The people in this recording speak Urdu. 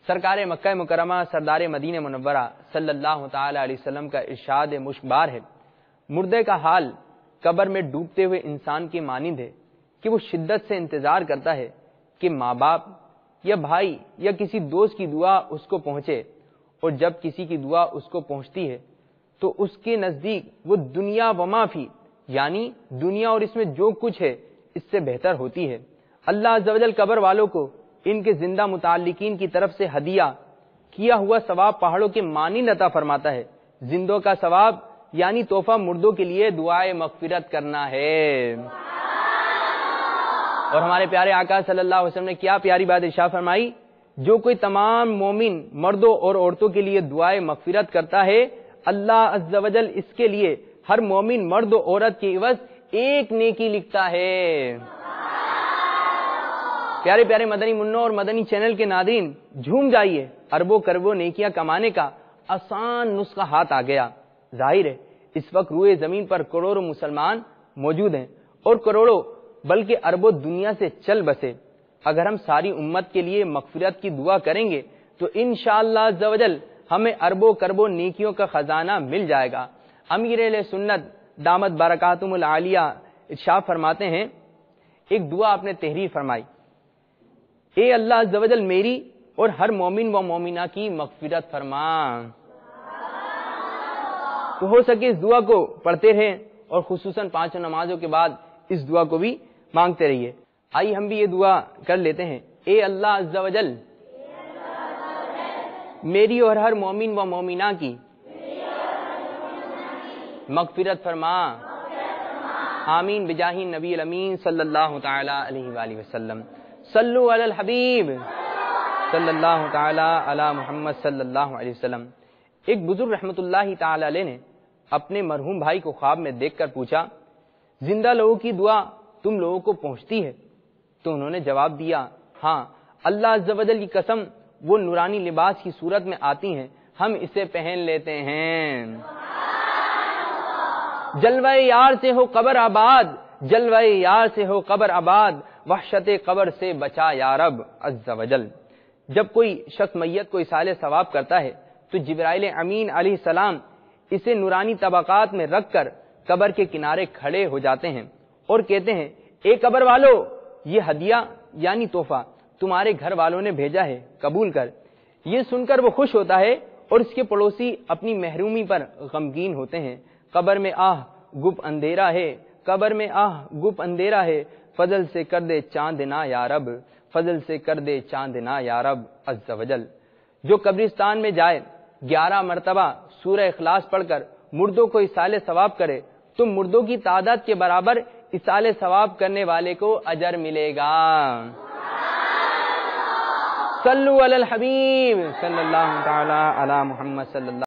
سرکار مکہ مکرمہ سردار مدینہ منورہ صلی اللہ تعالی علیہ وسلم کا ارشاد مشکبار ہے، مردے کا حال قبر میں ڈوبتے ہوئے انسان کی مانند ہے کہ وہ شدت سے انتظار کرتا ہے کہ ماں باپ یا بھائی یا کسی دوست کی دعا اس کو پہنچے، اور جب کسی کی دعا اس کو پہنچتی ہے تو اس کے نزدیک وہ دنیا وما فی، یعنی دنیا اور اس میں جو کچھ ہے اس سے بہتر ہوتی ہے۔ اللہ عز و جل قبر والوں کو ان کے زندہ متعلقین کی طرف سے ہدیہ کیا ہوا ثواب پہاڑوں کے مانند عطا فرماتا ہے۔ زندوں کا ثواب یعنی تحفہ مردوں کے لیے دعائے مغفرت کرنا ہے۔ اور ہمارے پیارے آقا صلی اللہ علیہ وسلم نے کیا پیاری بات ارشاد فرمائی، جو کوئی تمام مومن مردوں اور عورتوں کے لیے دعائے مغفرت کرتا ہے، اللہ عز و جل اس کے لیے ہر مومن مرد و عورت کی عوض ایک نیکی لکھتا ہے۔ پیارے پیارے مدنی منوں اور مدنی چینل کے ناظرین، جھوم جائیے، اربوں کربوں نیکیاں کمانے کا آسان نسخہ ہاتھ آ گیا۔ ظاہر ہے اس وقت روئے زمین پر کروڑوں مسلمان موجود ہیں اور کروڑوں بلکہ اربوں دنیا سے چل بسے۔ اگر ہم ساری امت کے لیے مغفرت کی دعا کریں گے تو انشاءاللہ عز و جل ہمیں اربوں کربوں نیکیوں کا خزانہ مل جائے گا۔ امیر اہل سنت دامت برکاتہم العالیہ ارشاد فرماتے ہیں، ایک دعا آپ نے تحریر فرمائی، اے اللہ عز و جل میری اور ہر مومن و مومنہ کی مغفرت فرما۔ تو ہو سکے اس دعا کو پڑھتے رہیں اور خصوصاً 5 نمازوں کے بعد اس دعا کو بھی مانگتے رہیے۔ آئیے ہم بھی یہ دعا کر لیتے ہیں، اے اللہ عز و جل میری اور ہر مومن و مومنہ کی مغفرت فرما، آمین بجاہ نبی الامین صلی اللہ تعالی علیہ وآلہ وسلم۔ صلو علی الحبیب صلی اللہ تعالی علی محمد صلی اللہ علیہ وسلم۔ ایک بزرگ رحمت اللہ تعالی علیہ نے اپنے مرحوم بھائی کو خواب میں دیکھ کر پوچھا، زندہ لوگوں کی دعا تم لوگوں کو پہنچتی ہے؟ تو انہوں نے جواب دیا، ہاں، اللہ عز و جل کی قسم وہ نورانی لباس کی صورت میں آتی ہیں، ہم اسے پہن لیتے ہیں۔ جلوہ یار سے ہو قبر آباد، جلوہ یار سے ہو قبر آباد، وحشت قبر سے بچا یا رب عز و جل۔ جب کوئی شخص میت کو اصالہ ثواب کرتا ہے تو جبرائیل امین علیہ السلام اسے نورانی طبقات میں رکھ کر قبر کے کنارے کھڑے ہو جاتے ہیں اور کہتے ہیں، اے قبر والو، یہ ہدیہ یعنی تحفہ تمہارے گھر والوں نے بھیجا ہے، قبول کر۔ یہ سن کر وہ خوش ہوتا ہے اور اس کے پڑوسی اپنی محرومی پر غمگین ہوتے ہیں۔ قبر میں آہ گپ اندھیرا ہے، قبر میں آہ گپ اندھیرا ہے، فضل سے کر دے چاندنا یا رب، فضل سے کر دے چاندنا یا رب عز و جل۔ جو قبرستان میں جائے 11 مرتبہ سورہ اخلاص پڑھ کر مردوں کو اصالہ ثواب کرے تو مردوں کی تعداد کے برابر اصالہ ثواب کرنے والے کو اجر ملے گا۔ صلو علی الحبیب صلی اللہ تعالی علی محمد صلی اللہ